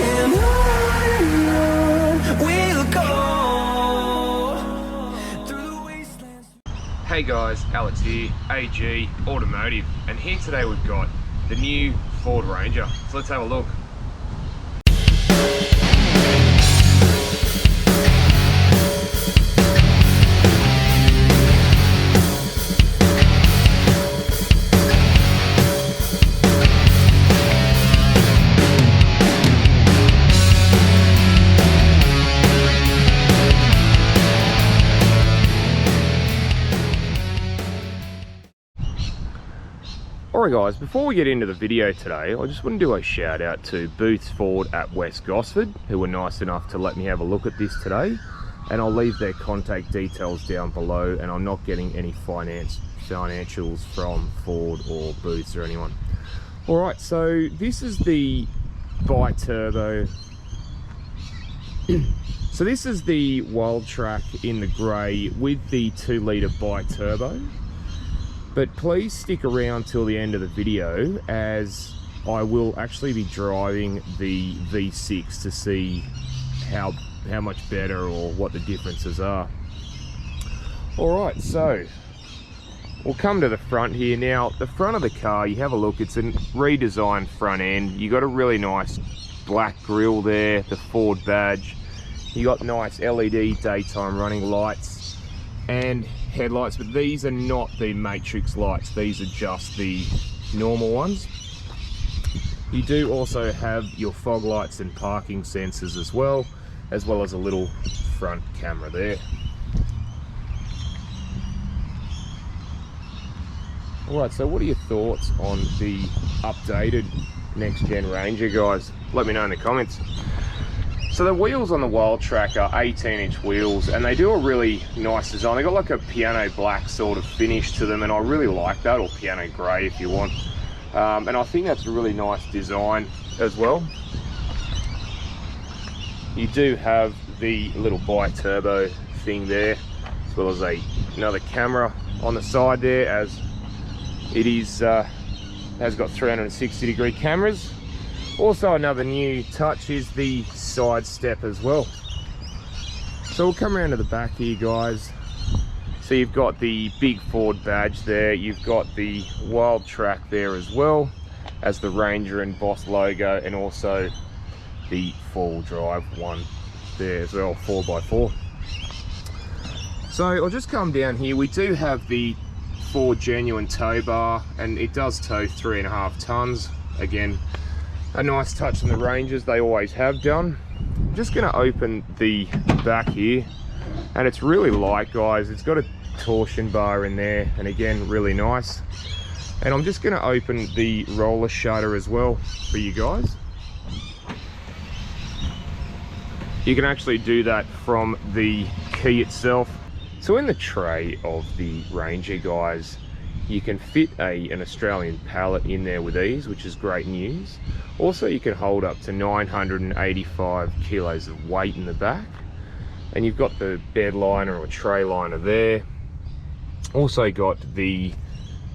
and on we'll go through the wastelands. Hey guys, Alex here, AG Automotive, and here today we've got the new Ford Ranger. So let's have a look. Alright guys, before we get into the video today, I just want to do a shout out to Booths Ford at West Gosford, who were nice enough to let me have a look at this today, and I'll leave their contact details down below, and I'm not getting any financials from Ford or Booths or anyone. Alright, so this is the bi-turbo. So this is the Wildtrack in the grey with the 2 litre bi-turbo. But please stick around till the end of the video, as I will actually be driving the V6 to see how much better or what the differences are. Alright, so we'll come to the front here. Now, the front of the car, you have a look, it's a redesigned front end. You got a really nice black grille there, the Ford badge. You got nice LED daytime running lights and headlights, but these are not the matrix lights, these are just the normal ones. You do also have your fog lights and parking sensors as well as a little front camera there. Alright, so what are your thoughts on the updated next gen Ranger, guys? Let me know in the comments. So the wheels on the Wildtrack are 18-inch wheels, and they do a really nice design. They got like a piano black sort of finish to them, and I really like that, or piano grey if you want. And I think that's a really nice design as well. You do have the little bi-turbo thing there, as well as another camera on the side there, as it is has got 360-degree cameras. Also, another new touch is the side step as well. So we'll come around to the back here, guys. So you've got the big Ford badge there, you've got the Wildtrack there as well as the Ranger and Boss logo, and also the 4-wheel drive one there as well, 4x4. So I'll just come down here. We do have the Ford genuine tow bar, and it does tow 3.5 tons. Again, a nice touch on the Rangers, they always have done. I'm just going to open the back here, and it's really light, guys. It's got a torsion bar in there, and again, really nice. And I'm just going to open the roller shutter as well for you guys. You can actually do that from the key itself. So in the tray of the Ranger, guys, you can fit an Australian pallet in there with ease, which is great news. Also, you can hold up to 985 kilos of weight in the back. And you've got the bed liner or tray liner there. Also got the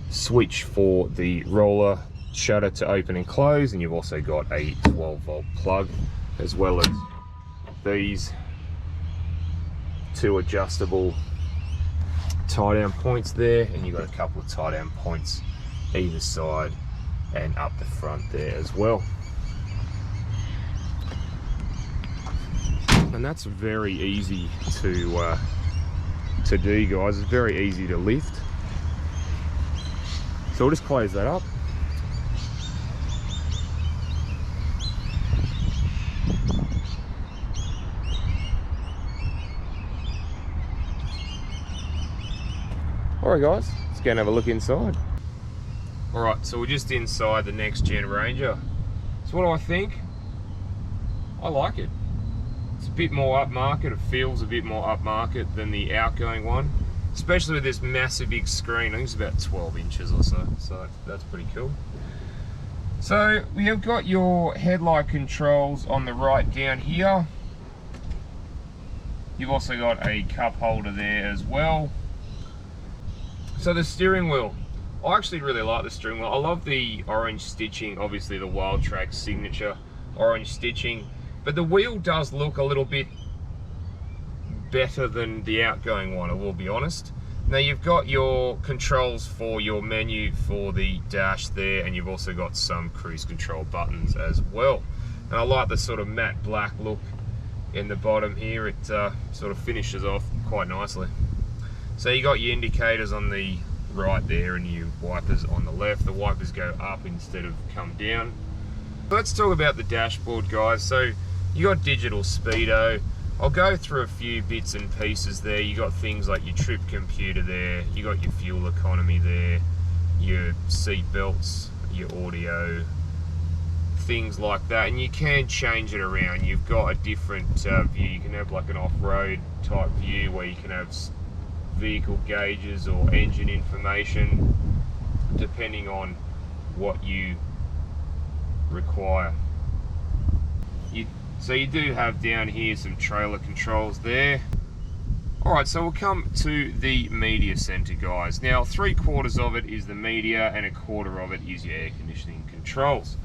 switch for the roller shutter to open and close. And you've also got a 12-volt plug, as well as these 2 adjustable tie down points there, and you've got a couple of tie down points either side and up the front there as well. And that's very easy to do, guys. It's very easy to lift. So we'll just close that up. Alright guys, let's go and have a look inside. Alright, so we're just inside the next gen Ranger. So what do I think? I like it. It's a bit more upmarket, it feels a bit more upmarket than the outgoing one. Especially with this massive big screen. I think it's about 12 inches or so that's pretty cool. So we have got your headlight controls on the right down here. You've also got a cup holder there as well. So the steering wheel, I actually really like the steering wheel. I love the orange stitching, obviously the Wildtrack signature orange stitching. But the wheel does look a little bit better than the outgoing one, I will be honest. Now you've got your controls for your menu for the dash there, and you've also got some cruise control buttons as well. And I like the sort of matte black look in the bottom here. It sort of finishes off quite nicely. So you got your indicators on the right there and your wipers on the left. The wipers go up instead of come down. Let's talk about the dashboard, guys. So you got digital speedo. I'll go through a few bits and pieces there. You got things like your trip computer there, you got your fuel economy there, your seat belts, your audio, things like that. And you can change it around. You've got a different view. You can have like an off-road type view where you can have vehicle gauges or engine information depending on what you require. So you do have down here some trailer controls there. Alright, so we'll come to the media center, guys. Now 3/4 of it is the media and 1/4 of it is your air conditioning controls.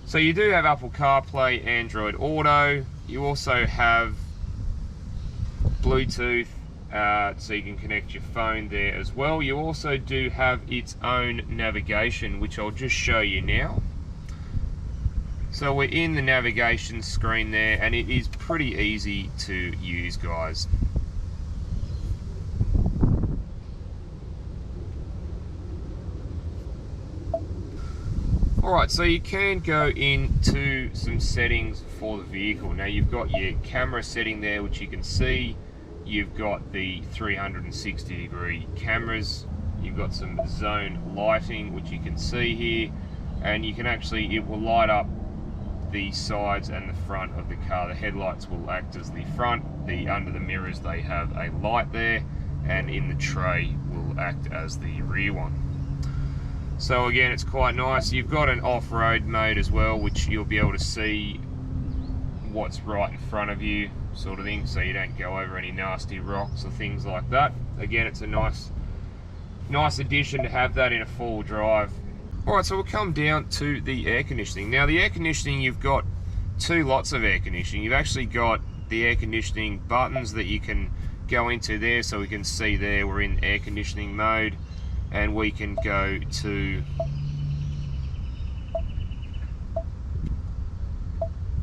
So you do have Apple CarPlay, Android Auto. You also have Bluetooth, so you can connect your phone there as well. You also do have its own navigation, which I'll just show you now. So we're in the navigation screen there, and it is pretty easy to use, guys. Alright, so you can go into some settings for the vehicle. Now you've got your camera setting there, which you can see. You've got the 360-degree cameras. You've got some zone lighting, which you can see here. And you can actually, it will light up the sides and the front of the car. The headlights will act as the front. Under the mirrors they have a light there, and in the tray will act as the rear one. So again, it's quite nice. You've got an off-road mode as well, which you'll be able to see what's right in front of you, sort of thing, so you don't go over any nasty rocks or things like that. Again, it's a nice addition to have that in a four-wheel drive. Alright, so we'll come down to the air conditioning. Now the air conditioning, you've got two lots of air conditioning. You've actually got the air conditioning buttons that you can go into there, so we can see there we're in air conditioning mode, and we can go to,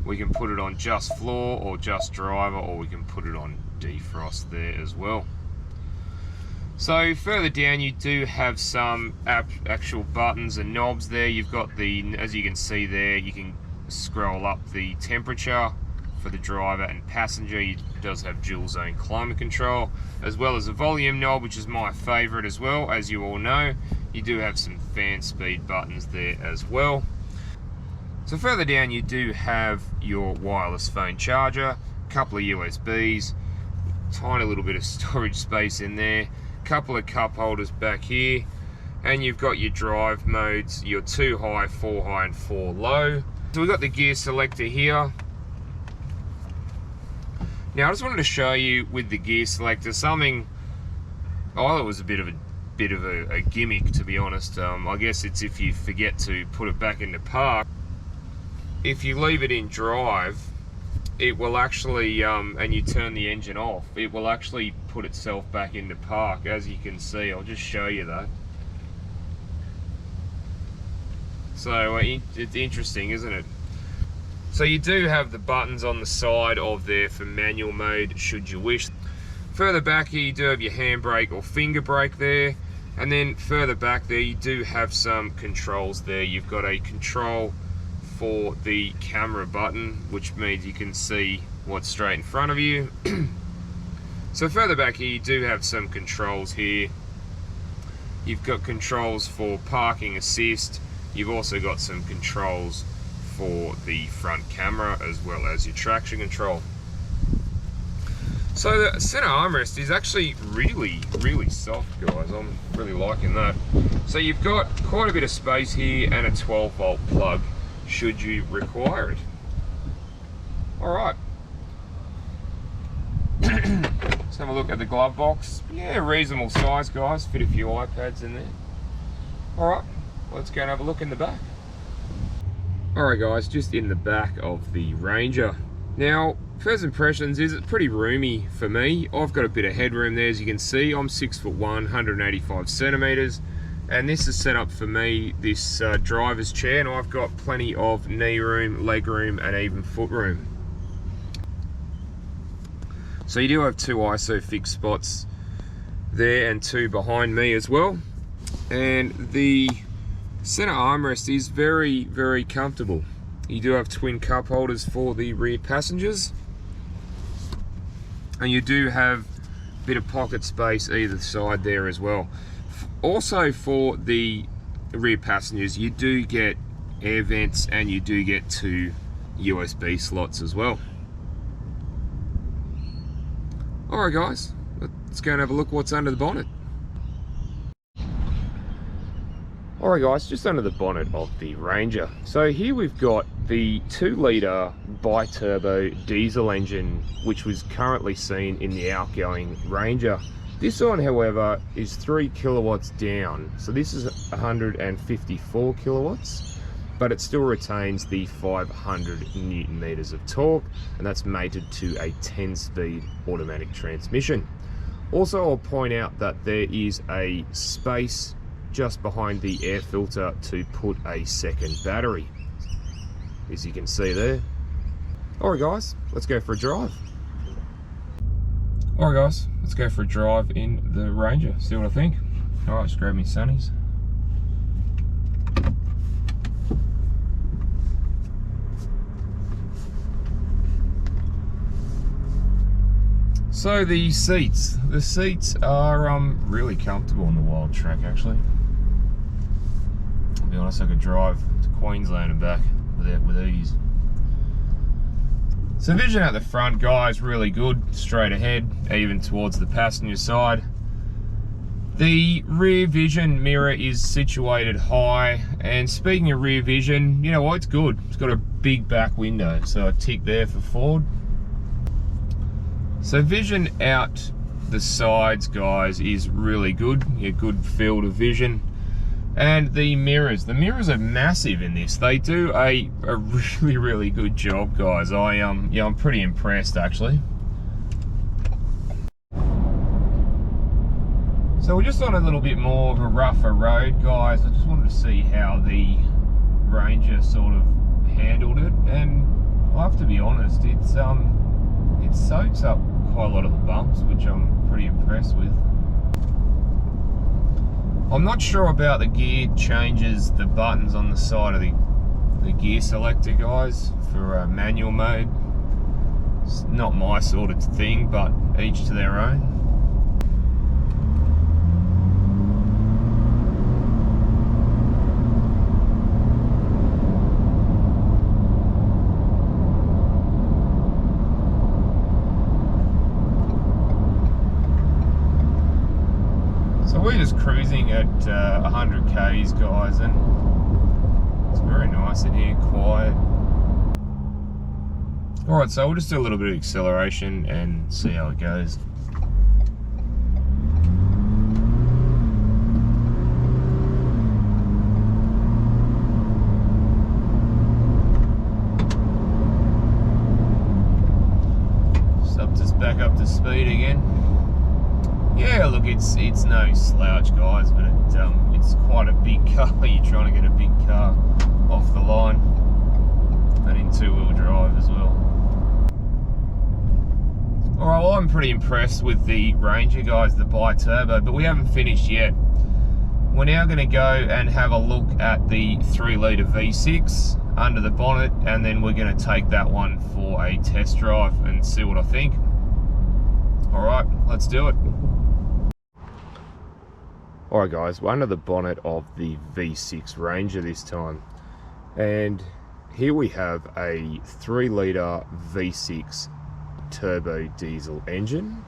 we can put it on just floor or just driver, or we can put it on defrost there as well. So further down you do have some actual buttons and knobs there. You've got the, as you can see there, you can scroll up the temperature for the driver and passenger. It does have dual zone climate control, as well as a volume knob, which is my favorite as well. As you all know, you do have some fan speed buttons there as well. So further down you do have your wireless phone charger, a couple of USBs, tiny little bit of storage space in there, couple of cup holders back here, and you've got your drive modes, your 2 high, 4 high and 4 low. So we've got the gear selector here. Now I just wanted to show you with the gear selector something I thought was a bit of a gimmick, to be honest. I guess it's if you forget to put it back into park, if you leave it in drive, it will actually, and you turn the engine off, it will actually put itself back into park. As you can see, I'll just show you that. So it's interesting, isn't it? So you do have the buttons on the side of there for manual mode, should you wish. Further back here you do have your handbrake or finger brake there, and then further back there you do have some controls there. You've got a control for the camera button, which means you can see what's straight in front of you. So further back here you do have some controls here. You've got controls for parking assist. You've also got some controls for the front camera, as well as your traction control. So the center armrest is actually really soft, guys. I'm really liking that. So you've got quite a bit of space here and a 12-volt plug should you require it. Alright. Let's have a look at the glove box. Yeah, reasonable size, guys. Fit a few iPads in there. Alright, let's go and have a look in the back. Alright guys, just in the back of the Ranger. Now, first impressions is it's pretty roomy for me. I've got a bit of headroom there, as you can see. I'm 6'1", 185 centimeters, and this is set up for me, this driver's chair, and I've got plenty of knee room, leg room, and even foot room. So you do have 2 ISOFIX spots there and 2 behind me as well. And the center armrest is very, very comfortable. You do have twin cup holders for the rear passengers, and you do have a bit of pocket space either side there as well. Also, for the rear passengers, you do get air vents and you do get 2 USB slots as well. Alright guys, let's go and have a look what's under the bonnet. Alright guys, just under the bonnet of the Ranger. So here we've got the 2 litre bi-turbo diesel engine, which was currently seen in the outgoing Ranger. This one, however, is 3 kilowatts down. So this is 154 kilowatts, but it still retains the 500 Newton meters of torque, and that's mated to a 10-speed automatic transmission. Also, I'll point out that there is a space just behind the air filter to put a second battery, as you can see there. Alright guys, let's go for a drive. Alright guys, let's go for a drive in the Ranger, see what I think. Alright, just grab me sunnies. So the seats are really comfortable on the Wildtrack actually. To be honest, I could drive to Queensland and back with ease. So vision at the front, guys, really good, straight ahead, even towards the passenger side. The rear vision mirror is situated high, and speaking of rear vision, you know what, it's good. It's got a big back window, so a tick there for Ford. So vision out the sides, guys, is really good. A good field of vision. And the mirrors are massive in this. They do a really, really good job, guys. I'm pretty impressed actually. So we're just on a little bit more of a rougher road, guys. I just wanted to see how the Ranger sort of handled it, and I have to be honest, it soaks up quite a lot of the bumps, which I'm pretty impressed with. I'm not sure about the gear changes, the buttons on the side of the gear selector, guys, for manual mode. It's not my sort of thing, but each to their own. We're just cruising at 100 k's, guys, and it's very nice in here, quiet. Alright, so we'll just do a little bit of acceleration and see how it goes. Just back up to speed again. Yeah, look, it's no slouch, guys, but it's quite a big car. You're trying to get a big car off the line, and in 2-wheel drive as well. Alright, well, I'm pretty impressed with the Ranger, guys, the bi-turbo, but we haven't finished yet. We're now going to go and have a look at the 3-litre V6 under the bonnet, and then we're going to take that one for a test drive and see what I think. Alright, let's do it. Alright guys, we're under the bonnet of the V6 Ranger this time, and here we have a 3-litre V6 turbo diesel engine,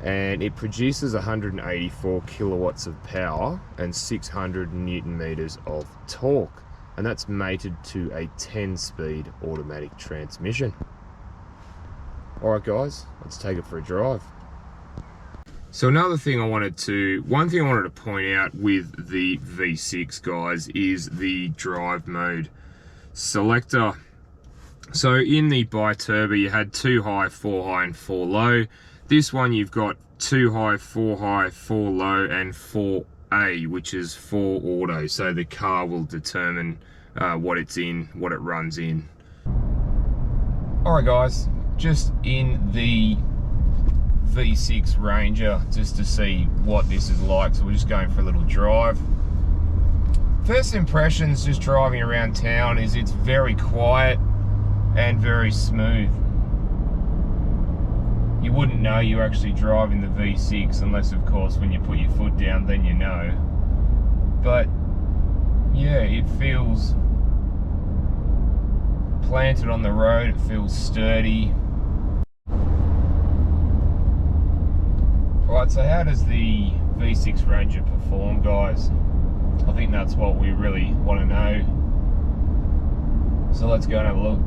and it produces 184 kilowatts of power and 600 Newton meters of torque, and that's mated to a 10-speed automatic transmission. Alright guys, let's take it for a drive. So one thing I wanted to point out with the V6, guys, is the drive mode selector. So in the bi-turbo, you had 2 high, 4 high, and 4 low. This one you've got 2 high, 4 low, and 4A, which is 4 auto. So the car will determine what it's in, what it runs in. Alright guys, just in the V6 Ranger, just to see what this is like. So we're just going for a little drive. First impressions just driving around town is it's very quiet and very smooth. You wouldn't know you're actually driving the V6 unless, of course, when you put your foot down, then you know. But yeah, it feels planted on the road, it feels sturdy. Right, so how does the V6 Ranger perform, guys? I think that's what we really want to know. So let's go and have a look.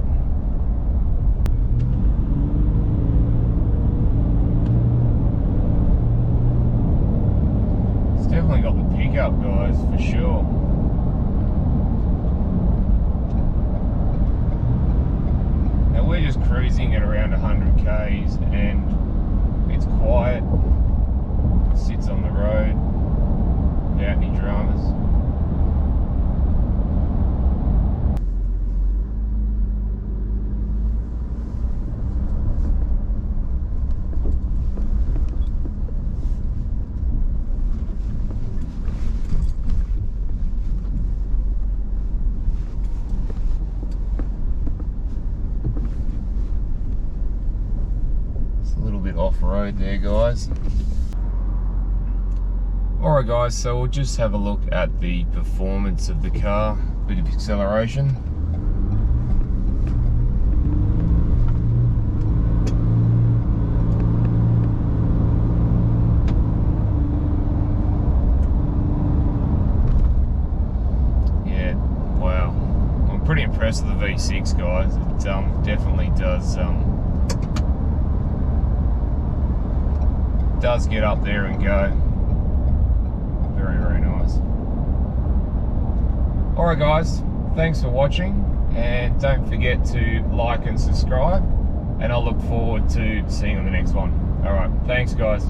It's definitely got the pickup, guys, for sure. Now we're just cruising at around 100 k's and it's quiet. It sits on the road without any dramas. Off-road there, guys. Alright guys, so we'll just have a look at the performance of the car. Bit of acceleration. Yeah, wow. I'm pretty impressed with the V6, guys. It definitely does get up there and go. Very, very nice. Alright guys, thanks for watching, and don't forget to like and subscribe, and I'll look forward to seeing you on the next one. Alright, thanks guys.